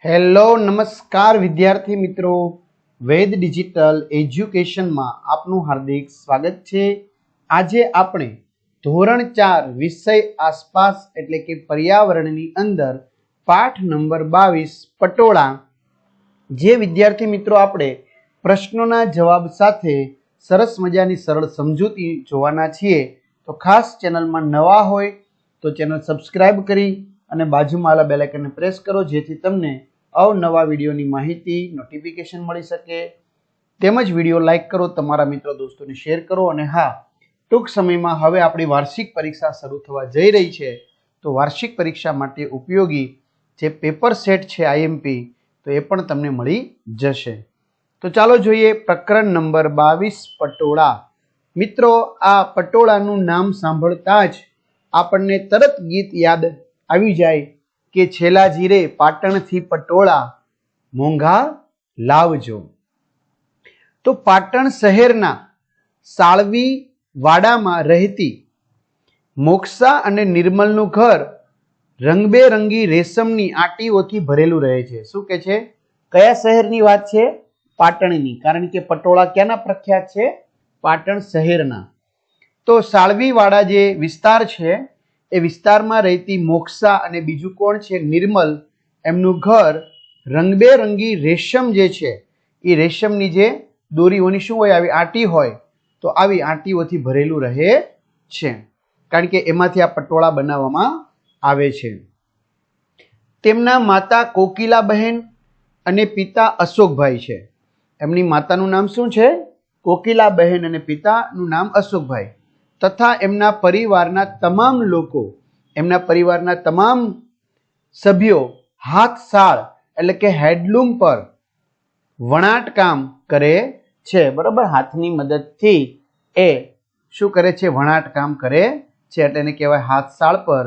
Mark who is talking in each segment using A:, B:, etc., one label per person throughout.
A: Hello નમસ્કાર વિદ્યાર્થી મિત્રો, વેદ ડિજિટલ એજ્યુકેશનમાં આપનું હાર્દિક સ્વાગત છે। આજે આપણે ધોરણ 4 વિષય આસપાસ એટલે કે પર્યાવરણની અંદર પાઠ નંબર 22 પટોળા, જે વિદ્યાર્થી મિત્રો આપણે પ્રશ્નોના જવાબ સાથે સરસ મજાની સરળ સમજૂતી જોવાના છીએ। તો ખાસ ચેનલમાં નવા હોય તો ચેનલ સબસ્ક્રાઇબ કરી અને બાજુમાં આવેલા બેલ આઇકનને પ્રેસ કરો, જેથી તમને અવનવા વિડીયોની માહિતી નોટિફિકેશન મળી શકે। તેમજ વિડીયો લાઇક કરો, તમારા મિત્રો દોસ્તોને શેર કરો। અને હા, ટૂંક સમયમાં હવે આપણી વાર્ષિક પરીક્ષા શરૂ થવા જઈ રહી છે, તો વાર્ષિક પરીક્ષા માટે ઉપયોગી જે પેપર સેટ છે આઈએમપી, તો એ પણ તમને મળી જશે। તો ચાલો જોઈએ પ્રકરણ નંબર 22 પટોળા। મિત્રો, આ પટોળાનું નામ સાંભળતા જ આપણને તરત ગીત યાદ આવી જાય કે છેલાજી રે પાટણથી પટોળા મોંઘા લાવજો। તો પાટણ શહેરના સાળવી વાડામાં રહેતી મોક્ષા અને નિર્મલનું ઘર રંગબેરંગી રેશમની આંટીઓથી ભરેલું રહે છે। શું કે છે? કયા શહેરની વાત છે? પાટણની, કારણ કે પટોળા ક્યાંના પ્રખ્યાત છે? પાટણ શહેરના। તો સાળવી વાડા જે વિસ્તાર છે એ વિસ્તારમાં રહેતી મોક્ષા અને બીજું કોણ છે? નિર્મલ, એમનું ઘર રંગબેરંગી રેશમ જે છે એ રેશમની જે દોરીઓની શું હોય, આવી આંટી હોય, તો આવી આંટીઓથી ભરેલું રહે છે, કારણ કે એમાંથી આ પટોળા બનાવવામાં આવે છે। તેમના માતા કોકિલાબહેન અને પિતા અશોકભાઈ છે। એમની માતાનું નામ શું છે? કોકિલાબહેન, અને પિતાનું નામ અશોકભાઈ, તથા એમના પરિવારના તમામ લોકો, એમના પરિવારના તમામ સભ્યો હાથશાળ એટલે કે હેન્ડલૂમ પર વણાટ કામ કરે છે। બરાબર, હાથની મદદથી એ શું કરે છે? વણાટ કામ કરે છે, એટલે એને કહેવાય હાથશાળ પર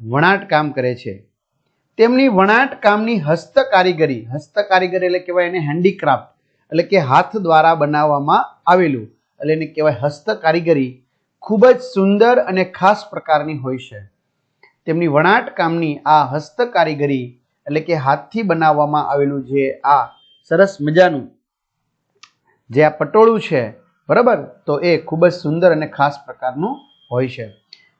A: વણાટ કામ કરે છે। તેમની વણાટ કામની હસ્તકારીગરી, હસ્તકારીગરી એટલે કહેવાય એને હેન્ડીક્રાફ્ટ, એટલે કે હાથ દ્વારા બનાવવામાં આવેલું, એટલે એને કહેવાય હસ્તકારીગરી, ખૂબ જ સુંદર અને ખાસ પ્રકારની હોય છે। તેમની વણાટ કામની આ હસ્તકારીગરી એટલે કે હાથથી બનાવવામાં આવેલું જે આ સરસ મજાનું જે આ પટોળું છે, બરાબર, તો એ ખૂબ જ સુંદર અને ખાસ પ્રકારનું હોય છે।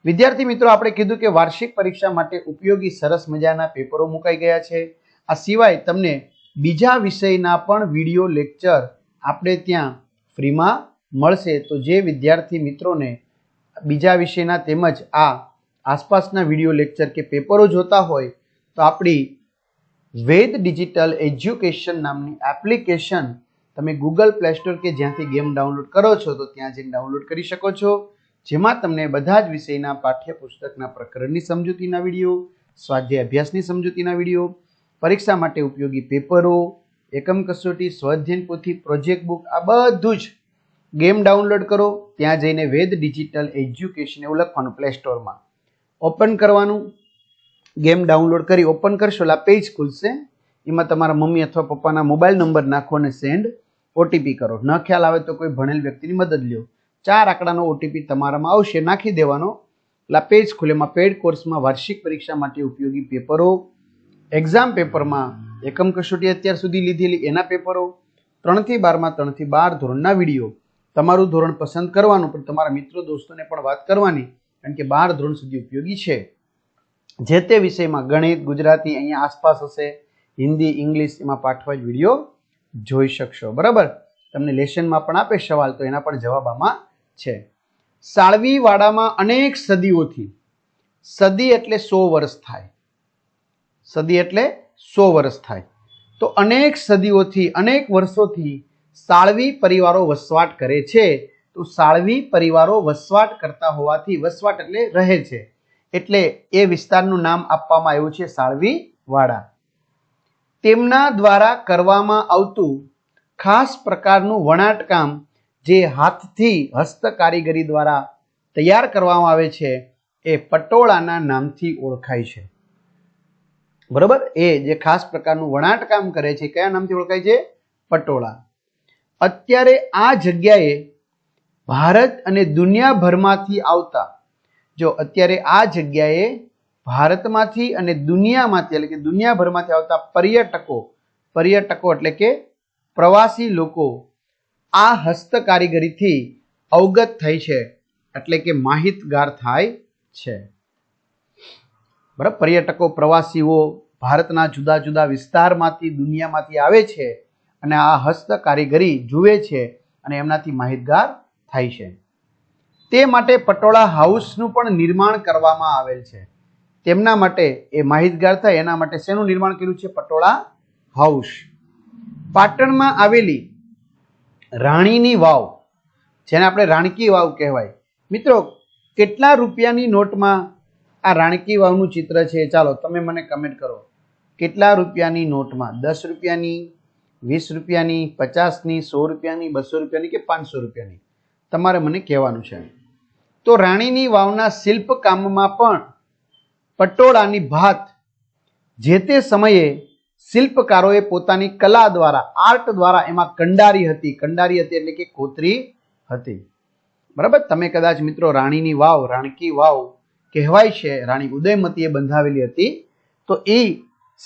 A: વિદ્યાર્થી મિત્રો, આપણે કીધું કે વાર્ષિક પરીક્ષા માટે ઉપયોગી સરસ મજાના પેપરો મુકાઈ ગયા છે। આ સિવાય તમને બીજા વિષયના પણ વિડીયો લેક્ચર આપણે ત્યાં ફ્રીમાં મળશે। તો જે વિદ્યાર્થી મિત્રોને બીજા વિષયના તેમજ આ આસપાસના વિડીયો લેક્ચર કે પેપરો જોતા હોય, તો આપણી વેદ ડિજિટલ એજ્યુકેશન નામની એપ્લિકેશન તમે ગૂગલ પ્લે સ્ટોર કે જ્યાંથી ગેમ ડાઉનલોડ કરો છો, તો ત્યાં જઈને ડાઉનલોડ કરી શકો છો, જેમાં તમને બધા જ વિષયના પાઠ્યપુસ્તકના પ્રકરણની સમજૂતીના વિડીયો, સ્વાધ્યાય અભ્યાસની સમજૂતીના વિડીયો, પરીક્ષા માટે ઉપયોગી પેપરો, એકમ કસોટી, સ્વાધ્યાયન પોથી, પ્રોજેક્ટ બુક, આ બધું જ ગેમ ડાઉનલોડ કરો, ત્યાં જઈને વેદ ડિજિટલ એજ્યુકેશન એવું લખવાનું પ્લે સ્ટોરમાં, ઓપન કરવાનું, ગેમ ડાઉનલોડ કરી ઓપન કરશો એટલે આ પેજ ખુલશે। એમાં તમારા મમ્મી અથવા પપ્પાના મોબાઈલ નંબર નાખો અને સેન્ડ ઓટીપી કરો। ન ખ્યાલ આવે તો કોઈ ભણેલ વ્યક્તિની મદદ લ્યો। 4 આંકડાનો ઓટીપી તમારામાં આવશે, નાખી દેવાનો, એટલે આ પેજ ખુલે। એમાં પેડ કોર્સમાં વાર્ષિક પરીક્ષા માટે ઉપયોગી પેપરો, એક્ઝામ પેપરમાં એકમ કસોટી અત્યાર સુધી લીધેલી એના પેપરો, 3 થી 12માં 3 થી 12 ધોરણના વિડીયો, તમારું ધોરણ પસંદ કરવાનું, પણ તમારા મિત્રો દોસ્તોને પણ વાત કરવાની, કારણ કે 12 ધોરણ સુધી ઉપયોગી છે। જે તે વિષયમાં ગણિત, ગુજરાતી અહીંયા આસપાસ હશે, હિન્દી, ઇંગ્લિશ, એમાં પાઠવાઇઝ વિડીયો જોઈ શકશો। બરાબર, તમને લેસનમાં પણ આપે સવાલ, તો એના પણ જવાબ આમાં છે। સાળવી વાડામાં અનેક સદીઓથી, સદી એટલે 100 વર્ષ થાય, સદી એટલે 100 વર્ષ થાય, તો અનેક સદીઓથી, અનેક વર્ષોથી સાળવી પરિવારો વસવાટ કરે છે। તો સાળવી પરિવારો વસવાટ કરતા હોવાથી, વસવાટ એટલે રહે છે, એટલે એ વિસ્તારનું નામ આપવામાં આવ્યું છે સાળવી વાડા। તેમના દ્વારા કરવામાં આવતું ખાસ પ્રકારનું વણાટકામ જે હાથથી હસ્તકારીગરી દ્વારા તૈયાર કરવામાં આવે છે, એ પટોળાના નામથી ઓળખાય છે। બરોબર, એ જે ખાસ પ્રકારનું વણાટકામ કરે છે, કયા નામથી ઓળખાય છે? પટોળા। અત્યારે આ જગ્યાએ ભારત અને દુનિયાભરમાંથી આવતા, જો અત્યારે આ જગ્યાએ ભારતમાંથી અને દુનિયામાંથી એટલે કે દુનિયાભરમાંથી આવતા પર્યટકો એટલે કે પ્રવાસી લોકો આ હસ્તકારીગરીથી અવગત થાય છે એટલે કે માહિતગાર થાય છે. બરાબર, પર્યટકો પ્રવાસીઓ ભારતના જુદા જુદા વિસ્તારમાંથી દુનિયામાંથી આવે છે અને આ હસ્તકારીગરી જુએ છે અને એમનાથી માહિતગાર થાય છે. તે માટે પટોળા હાઉસનું પણ નિર્માણ કરવામાં આવેલ છે. તેમના માટે એ માહિતગાર થાય એના માટે શેનું નિર્માણ કર્યું છે? પટોળા હાઉસ. પાટણમાં આવેલી રાણીની વાવ, જેને આપણે રાણકી વાવ કહેવાય. મિત્રો, કેટલા રૂપિયાની નોટમાં આ રાણકી વાવનું ચિત્ર છે? ચાલો તમે મને કમેન્ટ કરો. કેટલા રૂપિયાની નોટમાં? 10 રૂપિયાની, 20 રૂપિયાની, 50ની, 100 રૂપિયાની, 200 રૂપિયાની કે 500 રૂપિયાની? તમારે મને કહેવાનું છે. તો રાણીની વાવના શિલ્પકામમાં પણ પટોળાની ભાત જે તે સમયે શિલ્પકારોએ પોતાની કલા દ્વારા, આર્ટ દ્વારા એમાં કંડારી હતી એટલે કે કોતરી હતી. બરાબર, તમે કદાચ મિત્રો રાણીની વાવ, રાણકી વાવ કહેવાય છે, રાણી ઉદયમતીએ બંધાવેલી હતી. તો એ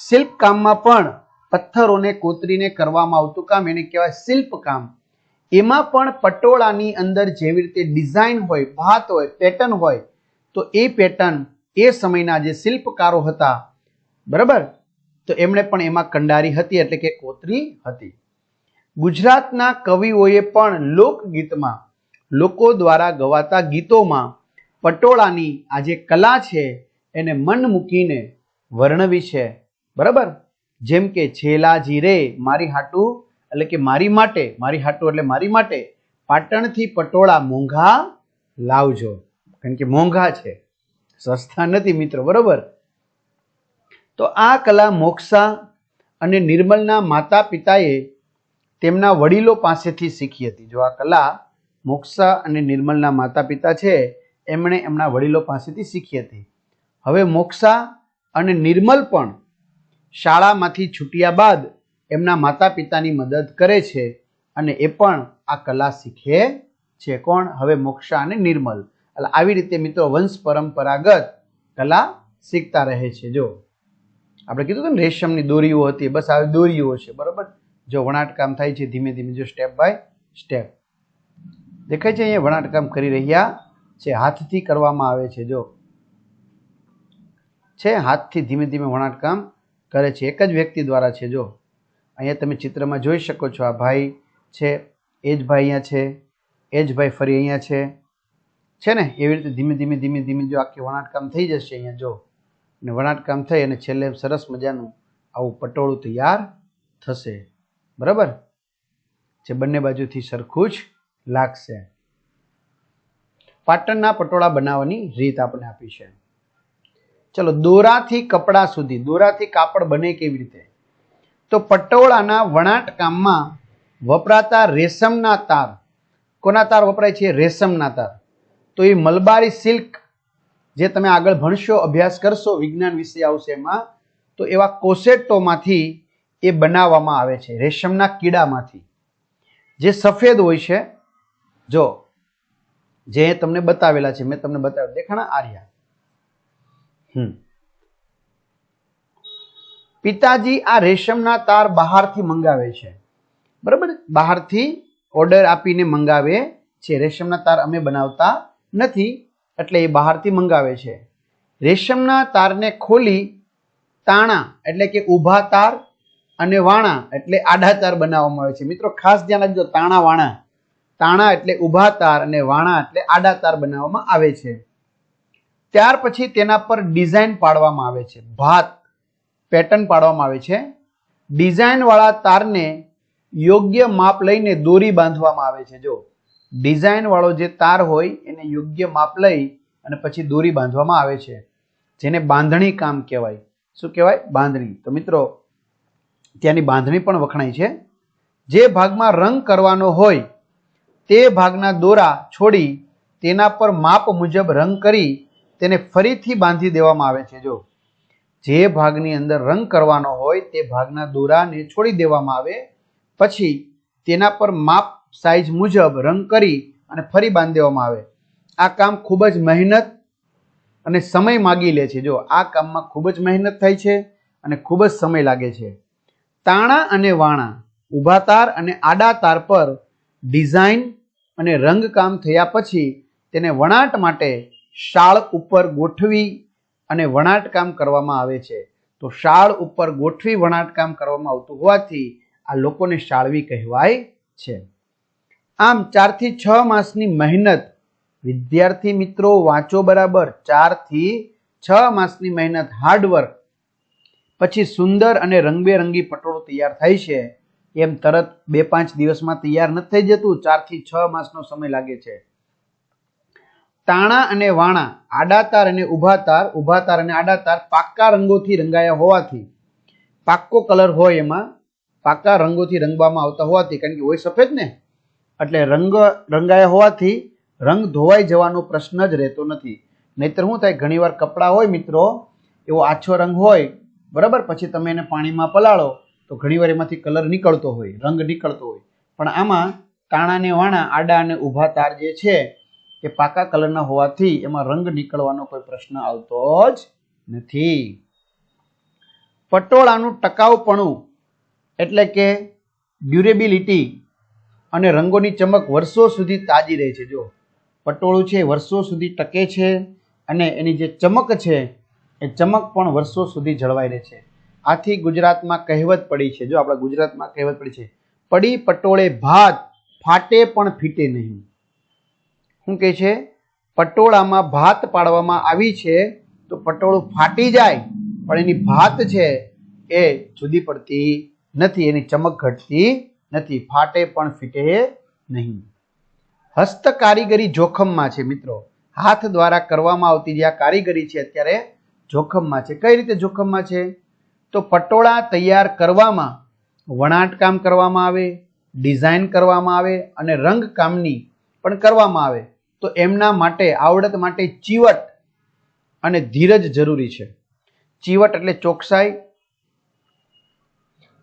A: શિલ્પકામમાં પણ પથ્થરોને કોતરીને કરવામાં આવતું કામ એને કહેવાય શિલ્પકામ. એમાં પણ પટોળાની અંદર જેવી રીતે ડિઝાઇન હોય, ભાત હોય, પેટર્ન હોય, તો એ પેટર્ન એ સમયના જે શિલ્પકારો હતા, બરાબર, તો એમણે પણ એમાં કંડારી હતી એટલે કે કોતરી હતી. ગુજરાતના કવિઓએ પણ લોકગીતમાં, લોકો દ્વારા ગવાતા ગીતોમાં પટોળાની આ જે કલા છે એને મન મૂકીને વર્ણવી છે. બરાબર, જેમ કે છેલાજી રે મારી હાટુ એટલે કે મારી માટે, મારી હાટુ એટલે મારી માટે પાટણથી પટોળા મોંઘા લાવજો. કારણ કે મોંઘા છે, સસ્તા નથી મિત્રો. બરાબર, તો આ કલા મોક્ષા અને નિર્મલના માતા પિતાએ તેમના વડીલો પાસેથી શીખી હતી. જો આ કલા મોક્ષા અને નિર્મલના માતા પિતા છે એમણે એમના વડીલો પાસેથી શીખી હતી. હવે મોક્ષા અને નિર્મલ પણ શાળામાંથી છૂટ્યા બાદ એમના માતા પિતાની મદદ કરે છે અને એ પણ આ કલા શીખે છે. કોણ? હવે મોક્ષા અને નિર્મલ. એટલે આવી રીતે મિત્રો વંશ પરંપરાગત કલા શીખતા રહે છે. જો આપણે કીધું હતું ને રેશમની દોરીઓ હતી, બસ આવી દોરીઓ છે. બરાબર, જો વણાટકામ થાય છે ધીમે ધીમે, જો સ્ટેપ બાય સ્ટેપ દેખાય છે. અહીંયા વણાટકામ કરી રહ્યા છે, હાથથી કરવામાં આવે છે. જો છે હાથથી ધીમે ધીમે વણાટકામ કરે છે, એક જ વ્યક્તિ દ્વારા છે. જો અહીંયા તમે ચિત્રમાં જોઈ શકો છો, આ ભાઈ છે, એ જ ભાઈ અહીંયા છે, એ જ ભાઈ ફરી અહીંયા છે ને. એવી રીતે ધીમે ધીમે ધીમે ધીમે જો આખી વણાટકામ થઈ જશે અહીંયા. જો અને વણાટકામ થઈ અને છેલ્લે સરસ મજાનું આવું પટોળું તૈયાર થશે. બરાબર, જે બંને બાજુથી સરખું જ લાગશે. પાટણના પટોળા બનાવવાની રીત આપણે આપી છે. ચલો, દોરાથી કપડા સુધી, દોરાથી કાપડ બને કેવી રીતે? તો પટોળાના વણાટકામમાં વપરાતા રેશમના તાર, કોના તાર વપરાય છે? રેશમના તાર. તો એ મલબારી સિલ્ક, જે તમે આગળ ભણશો, અભ્યાસ કરશો, વિજ્ઞાન વિષય આવશે એમાં, તો એવા કોસેટોમાંથી એ બનાવવામાં આવે છે, રેશમના કીડામાંથી, જે સફેદ હોય છે. જો જે તમને બતાવેલા છે, મેં તમને બતાવ્યા, દેખાણા આર્યા. પિતાજી આ રેશમના તાર બહારથી મંગાવે છે. બરાબર, બહારથી ઓર્ડર આપીને મંગાવે છે. રેશમના તાર અમે બનાવતા નથી એટલે એ બહારથી મંગાવે છે. રેશમના તારને ખોલી તાણા એટલે કે ઊભા તાર અને વાણા એટલે આડા તાર બનાવવામાં આવે છે. મિત્રો ખાસ ધ્યાન રાખજો, તાણા વાણા, તાણા એટલે ઊભા તાર અને વાણા એટલે આડા તાર બનાવવામાં આવે છે. ત્યાર પછી તેના પર ડિઝાઇન પાડવામાં આવે છે, ભાત પેટર્ન પાડવામાં આવે છે. ડિઝાઇન વાળા તારને યોગ્ય માપ લઈને દોરી બાંધવામાં આવે છે. જો ડિઝાઇન વાળો જે તાર હોય એને યોગ્ય માપ લઈ અને પછી દોરી બાંધવામાં આવે છે, જેને બાંધણી કામ કહેવાય. શું કહેવાય? બાંધણી. તો મિત્રો ત્યાંની બાંધણી પણ વખણાય છે. જે ભાગમાં રંગ કરવાનો હોય તે ભાગના દોરા છોડી તેના પર માપ મુજબ રંગ કરી તેને ફરીથી બાંધી દેવામાં આવે છે. જો જે ભાગની અંદર રંગ કરવાનો હોય તે ભાગના દોરાને છોડી દેવામાં આવે, પછી તેના પર માપ સાઈઝ મુજબ રંગ કરી અને ફરી બાંધી દેવામાં આવે. આ કામ ખૂબ જ મહેનત અને સમય માગી લે છે. જો આ કામમાં ખૂબ જ મહેનત થાય છે અને ખૂબ જ સમય લાગે છે. તાણા અને વાણા, ઊભા તાર અને આડા તાર પર ડિઝાઇન અને રંગકામ થયા પછી તેને વણાટ માટે શાળ ઉપર ગોઠવી અને વણાટકામ કરવામાં આવે છે. તો શાળ ઉપર ગોઠવી વણાટકામ કરવામાં આવતું હોવાથી આ લોકોને શાળવી કહેવાય છે. આમ 4 થી 6 માસની મહેનત, વિદ્યાર્થી મિત્રો વાંચો બરાબર, 4 થી 6 માસની મહેનત, હાર્ડવર્ક પછી સુંદર અને રંગબેરંગી પટોળું તૈયાર થાય છે. એમ તરત 2-5 દિવસમાં તૈયાર નથી થઈ જતું, 4 થી 6 માસનો સમય લાગે છે. તાણા અને વાણા, આડા તાર અને ઊભા તાર અને આડા તાર પાક્કા રંગોથી રંગાયા હોવાથી, પાક્કો કલર હોય એમાં પાક્કા રંગોથી રંગવામાં આવતા હોવાથી, કારણ કે હોય સફેદ ને, એટલે રંગાયા હોવાથી રંગ ધોવાઈ જવાનો પ્રશ્ન જ રહેતો નથી. નહીતર શું થાય, ઘણીવાર કપડાં હોય મિત્રો એવો આછો રંગ હોય, બરાબર, પછી તમે એને પાણીમાં પલાળો તો ઘણીવાર એમાંથી કલર નીકળતો હોય, રંગ નીકળતો હોય. પણ આમાં તાણા ને વાણા, આડા અને ઊભા તાર જે છે એ પાકા કલરના હોવાથી એમાં રંગ નીકળવાનો કોઈ પ્રશ્ન આવતો જ નથી. પટોળાનું ટકાઉપણું એટલે કે ડ્યુરેબિલિટી અને રંગોની ચમક વર્ષો સુધી તાજી રહે છે. જો પટોળું છે વર્ષો સુધી ટકે છે અને એની જે ચમક છે એ ચમક પણ વર્ષો સુધી જળવાઈ રહે છે. આથી ગુજરાતમાં કહેવત પડી છે, જો આપણા ગુજરાતમાં કહેવત પડી છે, પડી પટોળે ભાત, ફાટે પણ ફીટે નહીં. શું કહે છે, પટોળામાં ભાત પાડવામાં આવી છે તો પટોળું ફાટી જાય પણ એની ભાત છે એ જુદી પડતી નથી, એની ચમક ઘટતી નથી, ફાટે પણ ફીટે નહીં. હસ્ત કારીગરી જોખમમાં છે મિત્રો. હાથ દ્વારા કરવામાં આવતી જે આ કારીગરી છે અત્યારે જોખમમાં છે. કઈ રીતે જોખમમાં છે? તો પટોળા તૈયાર કરવામાં વણાટકામ કરવામાં આવે, ડિઝાઇન કરવામાં આવે અને રંગકામની પણ કરવામાં આવે તો એમના માટે આવડત માટે ચીવટ અને ધીરજ જરૂરી છે. ચીવટ એટલે ચોકસાઈ,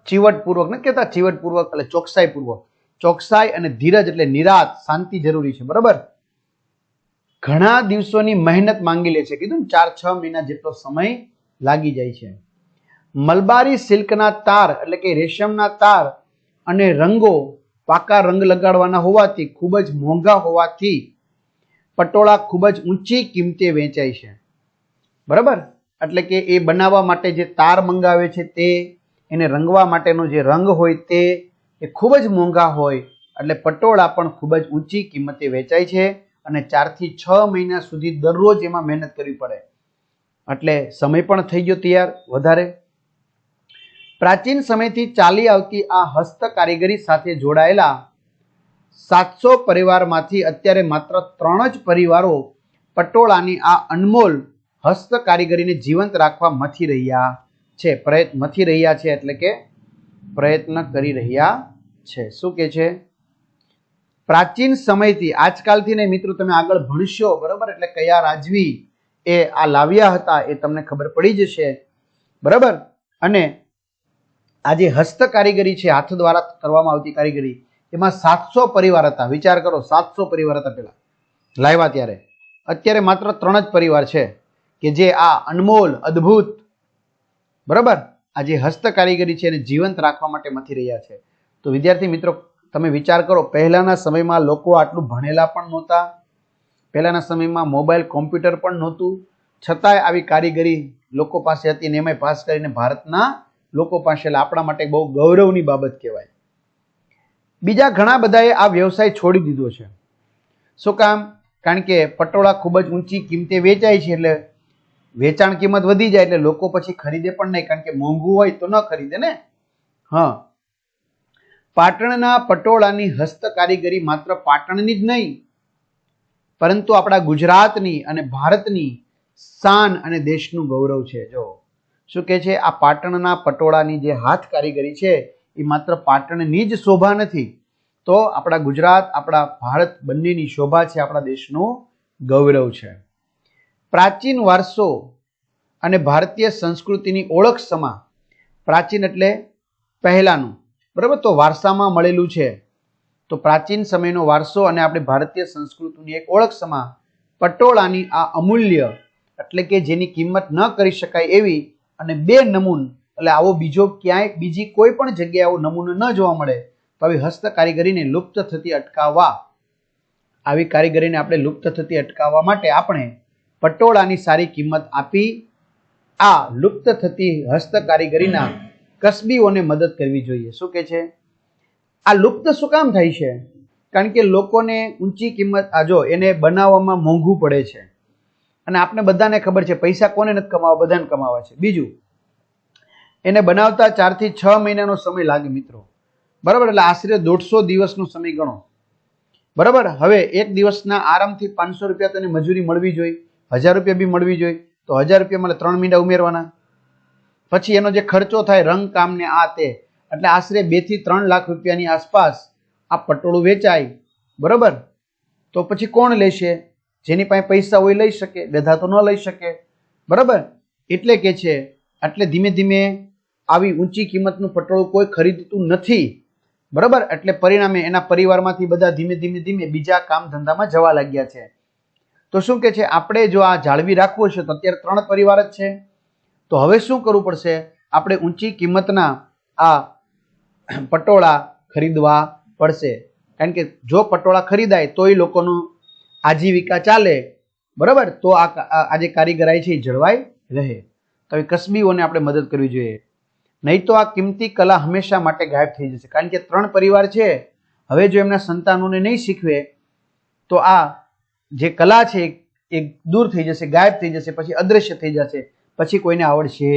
A: ચીવટપૂર્વક નથી કહેતા, ચીવટપૂર્વક એટલે ચોકસાઈપૂર્વક, ચોકસાઈ અને ધીરજ એટલે નિરાત, શાંતિ જરૂરી છે. બરાબર, ઘણા દિવસોની મહેનત માંગી લે છે. કીધું ને 4-6 મહિના જેટલો સમય લાગી જાય છે. મલબારી સિલ્કના તાર એટલે કે રેશમના તાર અને રંગો પાકા રંગ લગાડવાના હોવાથી ખૂબ જ મોંઘા હોવાથી પટોળા ખૂબ જ ઊંચી કિંમતે વેચાય છે. બરાબર, એટલે કે એ બનાવવા માટે જે તાર મંગાવે છે તે, એને રંગવા માટેનો જે રંગ હોય તે એ ખૂબ જ મોંઘા હોય, એટલે પટોળા પણ ખૂબ જ ઊંચી કિંમતે વેચાય છે અને 4 થી 6 મહિના સુધી દરરોજ એમાં મહેનત કરવી પડે, એટલે સમય પણ થઈ ગયો તૈયાર વધારે. પ્રાચીન સમયથી ચાલી આવતી આ હસ્ત કારીગરી સાથે જોડાયેલા 700 પરિવારમાંથી અત્યારે માત્ર 3 જ પરિવારો પટોળાની આ અનમોલ હસ્ત કારીગરીને જીવંત રાખવા મથી રહ્યા છે. મથી રહ્યા છે એટલે કે પ્રયત્ન કરી રહ્યા છે. શું કે છે? પ્રાચીન સમયથી, આજકાલથી નહીં મિત્રો, તમે આગળ ભણશો બરાબર, એટલે કયા રાજવી એ આ લાવ્યા હતા એ તમને ખબર પડી જશે. બરાબર, અને આ જે હસ્ત કારીગરી છે, હાથ દ્વારા કરવામાં આવતી કારીગરી, એમાં 700 પરિવાર હતા. વિચાર કરો, 700 પરિવાર હતા પેલા લાવ્યા ત્યારે. અત્યારે માત્ર 3 જ પરિવાર છે કે જે આ અનમોલ અદ્ભુત, બરાબર, આ જે હસ્ત કારીગરી છે એને જીવંત રાખવા માટે મથી રહ્યા છે. તો વિદ્યાર્થી મિત્રો તમે વિચાર કરો, પહેલાના સમયમાં લોકો આટલું ભણેલા પણ નહોતા, પહેલાના સમયમાં મોબાઈલ કોમ્પ્યુટર પણ નહોતું, છતાંય આવી કારીગરી લોકો પાસે હતી ને એમાંય પાસ કરીને ભારતના લોકો પાસે, એટલે આપણા માટે બહુ ગૌરવની બાબત કહેવાય. બીજા ઘણા બધાએ આ વ્યવસાય છોડી દીધો છે. શું કામ? કારણ કે પટોળા ખૂબ જ ઊંચી કિંમતે વેચાય છે, એટલે વેચાણ કિંમત વધી જાય એટલે લોકો પછી ખરીદે પણ નહીં, કારણ કે મોંઘું હોય તો ન ખરીદે ને. હા, પાટણના પટોળાની હસ્ત કારીગરી માત્ર પાટણની જ નહીં પરંતુ આપણા ગુજરાતની અને ભારતની શાન અને દેશનું ગૌરવ છે. જો શું કે છે, આ પાટણના પટોળાની જે હાથ કારીગરી છે એ માત્ર પાટણની જ શોભા નથી, તો આપણા ગુજરાત, આપણા ભારત બંનેની શોભા છે, આપણા દેશનું ગૌરવ છે. પ્રાચીન વારસો અને ભારતીય સંસ્કૃતિની ઓળખ સમા, પ્રાચીન એટલે પહેલાનું, બરાબર, તો વારસામાં મળેલું છે, તો પ્રાચીન સમયનો વારસો અને આપણી ભારતીય સંસ્કૃતિની એક ઓળખ સમા પટોળાની આ અમૂલ્ય એટલે કે જેની કિંમત ન કરી શકાય એવી, અને 2 નમૂન એટલે આવો બીજો ક્યાંય બીજી કોઈ પણ જગ્યાએ આવો નમૂનો ન જોવા મળે તો આવી હસ્ત કારીગરીને લુપ્ત થતી અટકાવવા, આવી કારીગરીને આપણે લુપ્ત થતી અટકાવવા માટે આપણે પટોળાની સારી કિંમત આપી આ લુપ્ત થતી હસ્ત કારીગરીના કસબીઓને મદદ કરવી જોઈએ. શું કે છે? આ લુપ્ત શું કામ થાય છે? કારણ કે લોકોને ઊંચી કિંમત જો એને બનાવવામાં મોંઘું પડે છે, અને આપણે બધાને ખબર છે પૈસા કોને નથી કમાવા, બધાને કમાવા છે. બીજું, એને બનાવતા 4 થી 6 મહિનાનો સમય લાગે મિત્રો, બરાબર? એટલે આશરે 150 દિવસનો સમય ગણો, બરાબર? હવે એક દિવસના આરામથી 500 રૂપિયા તો એને મજૂરી મળવી જોઈએ, 1000 રૂપિયા બી મળવી જોઈએ, તો 1000 રૂપિયા એટલે 3 મહિના ઉમેરવાના. પછી એનો જે ખર્ચો થાય રંગ કામ ને આ તે, એટલે આશરે 2 થી 3 લાખ રૂપિયાની આસપાસ આ પટોળું વેચાય, બરાબર? તો પછી કોણ લેશે? જેની પાસે પૈસા હોય લઈ શકે, બધા તો ન લઈ શકે, બરાબર? એટલે કે છે એટલે ધીમે ધીમે આવી ઊંચી કિંમતનું પટોળું કોઈ ખરીદતું નથી, બરાબર? એટલે પરિણામે એના પરિવારમાંથી બધા ધીમે ધીમે બીજા કામ ધંધામાં જવા લાગ્યા છે. તો શું કે છે, આપણે જો આ જાળવી રાખવું છે તો અત્યારે 3 પરિવાર જ છે, તો હવે શું કરવું પડશે? આપણે ઊંચી કિંમતના આ પટોળા ખરીદવા પડશે. કારણ કે જો પટોળા ખરીદાય તો એ લોકોનું આજીવિકા ચાલે, બરાબર? તો આ જે કારીગરાઈ છે એ જળવાઈ રહે. તો એ કસબીઓને આપણે મદદ કરવી જોઈએ, નહીં તો આ કિંમતી કલા હંમેશા માટે ગાયબ થઈ જશે. કારણ કે 3 પરિવાર છે, હવે જો એમના સંતાનોને નહીં શીખવે તો આ જે કલા છે એ દૂર થઈ જશે, ગાયબ થઈ જશે, પછી અદ્રશ્ય થઈ જશે, પછી કોઈને આવડશે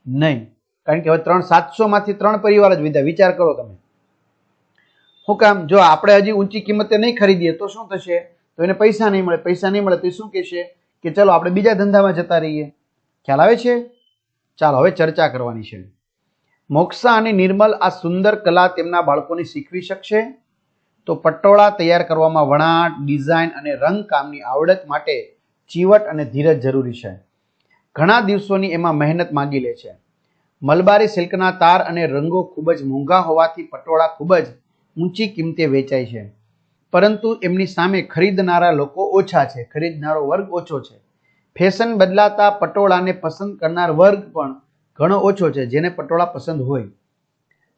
A: નહીં. કારણ કે હવે 700 માંથી 3 પરિવાર જ વિધા. વિચાર કરો તમે. શું કામ? જો આપણે હજી ઊંચી કિંમતે નહીં ખરીદીએ તો શું થશે? તો એને પૈસા નહીં મળે. પૈસા નહીં મળે તો શું કહેશે કે ચલો આપણે બીજા ધંધામાં જતા રહીએ. ખ્યાલ આવે છે? ચાલો હવે ચર્ચા કરવાની છે. મોક્ષા અને નિર્મલ આ સુંદર કલા તેમના બાળકોને શીખવી શકશે? તો પટોળા તૈયાર કરવામાં વણાટ, ડિઝાઇન અને રંગકામની આવડત માટે ચીવટ અને ધીરજ જરૂરી છે. ઘણા દિવસોની એમાં મહેનત માંગી લે છે. મલબારી સિલ્કના તાર અને રંગો ખૂબ જ મોંઘા હોવાથી પટોળા ખૂબ જ ઊંચી કિંમતે વેચાય છે, પરંતુ એમની સામે ખરીદનારા લોકો ઓછા છે, ખરીદનારો વર્ગ ઓછો છે. ફેશન બદલાતા પટોળાને પસંદ કરનાર વર્ગ પણ ઘણો ઓછો છે, જેને પટોળા પસંદ હોય.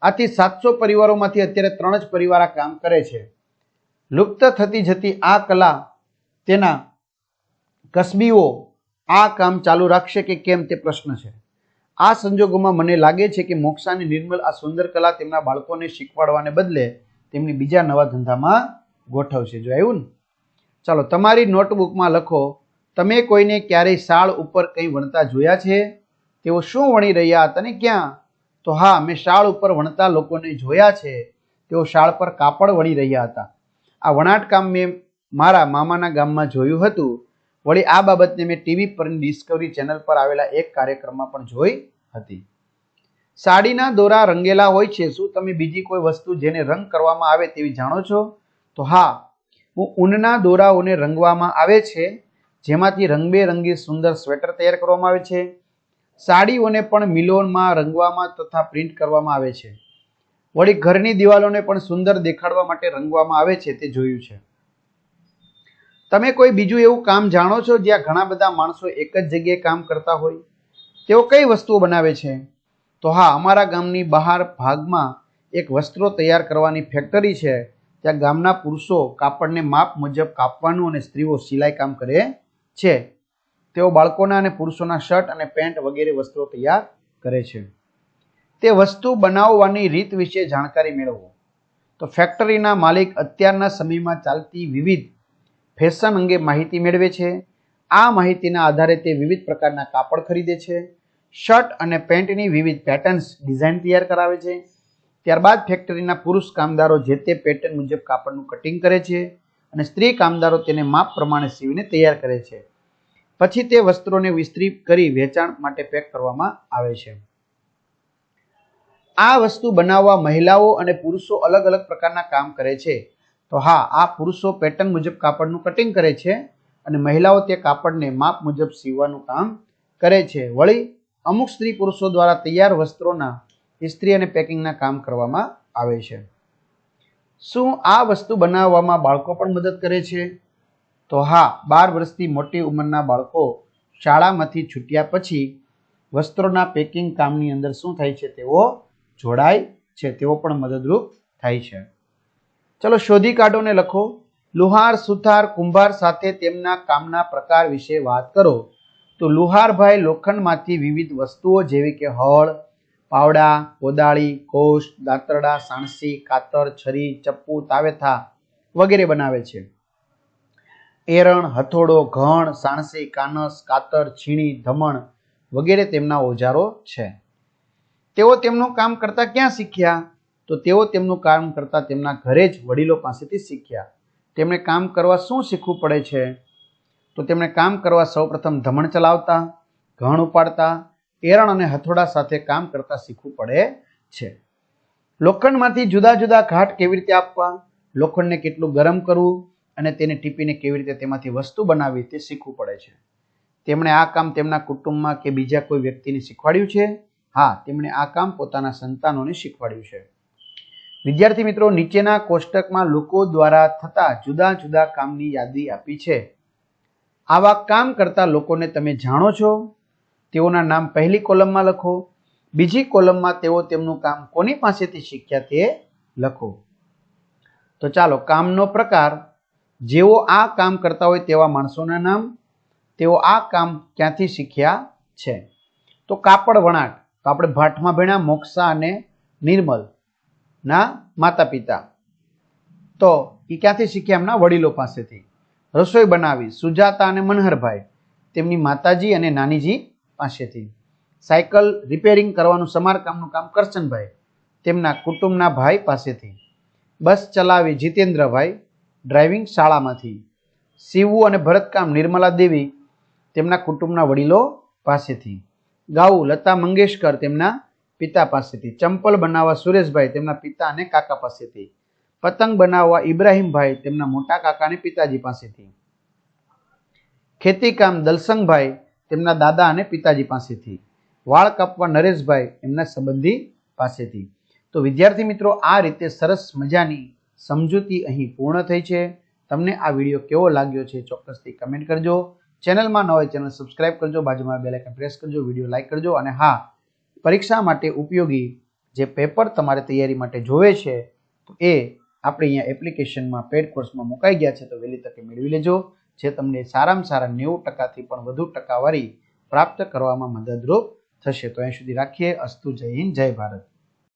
A: આથી 700 પરિવારોમાંથી અત્યારે 3 જ પરિવાર આ કામ કરે છે. લુપ્ત થતી જતી આ કલા તેના કસબીઓ આ કામ ચાલુ રાખશે કે કેમ તે પ્રશ્ન છે. આ સંજોગોમાં મને લાગે છે કે મોક્ષા અને નિર્મલ આ સુંદર કલા તેમના બાળકોને શીખવાડવાને બદલે તેમની બીજા નવા ધંધામાં ગોઠવશે. જો આવ્યું ને? ચાલો તમારી નોટબુકમાં લખો, તમે કોઈને ક્યારેય શાળ ઉપર કંઈ વણતા જોયા છે? તેઓ શું વણી રહ્યા હતા ને ક્યાં? તો હા, મેં શાળ ઉપર વણતા લોકોને જોયા છે. તેઓ શાળ પર કાપડ વણી રહ્યા હતા. આ વણાટકામ મેં મારા મામાના ગામમાં જોયું હતું. વળી આ બાબતને મેં ટીવી પરની ડિસ્કવરી ચેનલ પર આવેલા એક કાર્યક્રમમાં પણ જોઈ હતી. સાડીના દોરા રંગેલા હોય છે. શું તમે બીજી કોઈ વસ્તુ જેને રંગ કરવામાં આવે તેવી જાણો છો? તો હા, ઊનના દોરાઓને રંગવામાં આવે છે, જેમાંથી રંગબેરંગી સુંદર સ્વેટર તૈયાર કરવામાં આવે છે. સાડીઓને પણ મિલોમાં રંગવામાં તથા પ્રિન્ટ કરવામાં આવે છે. વળી ઘરની દિવાલોને પણ સુંદર દેખાડવા માટે રંગવામાં આવે છે, તે જોયું છે. તમે કોઈ બીજું એવું કામ જાણો છો જ્યાં ઘણા બધા માણસો એક જ જગ્યાએ કામ કરતા હોય? તેઓ કઈ વસ્તુઓ બનાવે છે? તો હા, અમારા ગામની બહાર ભાગમાં એક વસ્ત્રો તૈયાર કરવાની ફેક્ટરી છે. ત્યાં ગામના પુરુષો કાપડને માપ મુજબ કાપવાનું અને સ્ત્રીઓ સિલાઈ કામ કરે છે. તેઓ બાળકોના અને પુરુષોના શર્ટ અને પેન્ટ વગેરે વસ્ત્રો તૈયાર કરે છે. તે વસ્તુ બનાવવાની રીત વિશે જાણકારી મેળવો. તો ફેક્ટરીના માલિક અત્યારના સમયમાં ચાલતી વિવિધ ફેશન અંગે માહિતી મેળવે છે. આ માહિતીના આધારે તે વિવિધ પ્રકારના કાપડ ખરીદે છે. શર્ટ અને પેન્ટની વિવિધ પેટર્ન્સ ડિઝાઇન તૈયાર કરાવે છે. ત્યારબાદ ફેક્ટરીના પુરુષ કામદારો જે તે પેટર્ન મુજબ કાપડનું કટિંગ કરે છે અને સ્ત્રી કામદારો તેને માપ પ્રમાણે સીવીને તૈયાર કરે છે. પછી તે વસ્ત્રોને ઇસ્ત્રી કરી વેચાણ માટે પેક કરવામાં આવે છે. આ વસ્તુ બનાવવા મહિલાઓ અને પુરુષો અલગ અલગ પ્રકારના કામ કરે છે. તો હા, આ પુરુષો પેટર્ન મુજબ કાપડનું કટિંગ કરે છે અને મહિલાઓ તે કાપડને માપ મુજબ સીવવાનું કામ કરે છે. વળી અમુક સ્ત્રી પુરુષો દ્વારા તૈયાર વસ્ત્રોના ઇસ્ત્રી અને પેકિંગના કામ કરવામાં આવે છે. શું આ વસ્તુ બનાવવામાં બાળકો પણ મદદ કરે છે? તો હા, 12 વર્ષથી મોટી ઉંમરના બાળકો શાળામાંથી છૂટ્યા પછી વસ્ત્રોના પેકિંગ કામની અંદર શું થાય છે? તેઓ જોડાય છે, તેઓ પણ મદદરૂપ થાય છે. ચલો શોધી કાઢો ને લખો. લુહાર, સુથાર, કુંભાર સાથે તેમના કામના પ્રકાર વિશે વાત કરો. તો લુહારભાઈ લોખંડમાંથી વિવિધ વસ્તુઓ જેવી કે હળ, પાવડા, કોદાળી, કોષ, દાંતરડા, સાણસી, કાતર, છરી, ચપ્પુ, તાવેથા વગેરે બનાવે છે. એરણ, હથોડો, ઘણ, સાણસી, કાનસ, કાતર, છીણી, ધમણ વગેરે તેમના ઓજારો છે. તેઓ તેમનું કામ કરતા ક્યાં શીખ્યા? તો તેઓ તેમનું કામ કરતા તેમના ઘરે જ વડીલો પાસેથી શીખ્યા. તેમણે કામ કરવા શું શીખવું પડે છે? તો તેમણે કામ કરવા સૌપ્રથમ ધમણ ચલાવતા, ઘણ ઉપાડતા, એરણ અને હથોડા સાથે કામ કરતા શીખવું પડે છે. લોખંડમાંથી જુદા જુદા ઘાટ કેવી રીતે આપવા, લોખંડને કેટલું ગરમ કરવું અને તેને ટીપીને કેવી રીતે તેમાંથી વસ્તુ બનાવવી તે શીખવું પડે છે. તેમણે આ કામ તેમના કુટુંબમાં કે બીજા કોઈ વ્યક્તિને શીખવાડ્યું છે? હા, તેમણે આ કામ પોતાના સંતાનોને શીખવાડ્યું છે. વિદ્યાર્થી મિત્રો, નીચેના કોષ્ટકમાં લોકો દ્વારા થતા જુદા જુદા કામની યાદી આપી છે. આવા કામ કરતા લોકોને તમે જાણો છો? તેઓના નામ પહેલી કોલમમાં લખો. બીજી કોલમમાં તેઓ તેમનું કામ કોની પાસેથી શીખ્યા તે લખો. તો ચાલો, કામનો પ્રકાર. જેઓ આ કામ કરતા હોય તેવા માણસોના નામ. તેઓ આ કામ ક્યાંથી શીખ્યા છે? તો કાપડ વણાટ, તો આપણે ભાટમાં ભણ્યા મોક્ષા અને નિર્મલ ના માતા પિતા. તો એ ક્યાંથી શીખ્યા? એમના વડીલો પાસેથી. રસોઈ બનાવી, સુજાતા અને મનહરભાઈ, તેમની માતાજી અને નાનીજી પાસેથી. સાયકલ રિપેરિંગ કરવાનું સમારકામનું કામ કરશનભાઈ, તેમના કુટુંબના ભાઈ પાસેથી. બસ ચલાવી જીતેન્દ્રભાઈ, ડ્રાઇવિંગ શાળામાંથી. સીવવું અને ભરતકામ નિર્મલા દેવી, તેમના કુટુંબના વડીલો પાસેથી. ગાવું લતા મંગેશકર, તેમના પિતા પાસેથી. ચંપલ બનાવવા સુરેશભાઈ, તેમના પિતા અને કાકા પાસેથી. પતંગ બનાવવા ઇબ્રાહીમભાઈ, તેમના મોટા કાકા અને પિતાજી પાસેથી. ખેતીકામ દલસંગભાઈ, તેમના દાદા અને પિતાજી પાસેથી. વાળ કાપવા નરેશભાઈ, એમના સંબંધી પાસેથી. તો વિદ્યાર્થી મિત્રો, આ રીતે સરસ મજાની સમજૂતી અહીં પૂર્ણ થઈ છે. તમને આ વિડીયો કેવો લાગ્યો છે ચોક્કસથી કમેન્ટ કરજો. ચેનલમાં ન હોય ચેનલ સબસ્ક્રાઇબ કરજો, બાજુમાં બેલ આઇકન પ્રેસ કરજો, વિડીયો લાઇક કરજો. અને હા, પરીક્ષા માટે ઉપયોગી જે પેપર તમારે તૈયારી માટે જોવે છે તો એ આપણે અહીંયા એપ્લિકેશનમાં પેડ કોર્સમાં મુકાઈ ગયા છે, તો વહેલી તકે મેળવી લેજો, જે તમને સારામાં સારા 90%થી પણ વધુ ટકાવારી પ્રાપ્ત કરવામાં મદદરૂપ થશે. તો અહીં સુધી રાખીએ. અસ્તુ. જય હિન્દ, જય ભારત.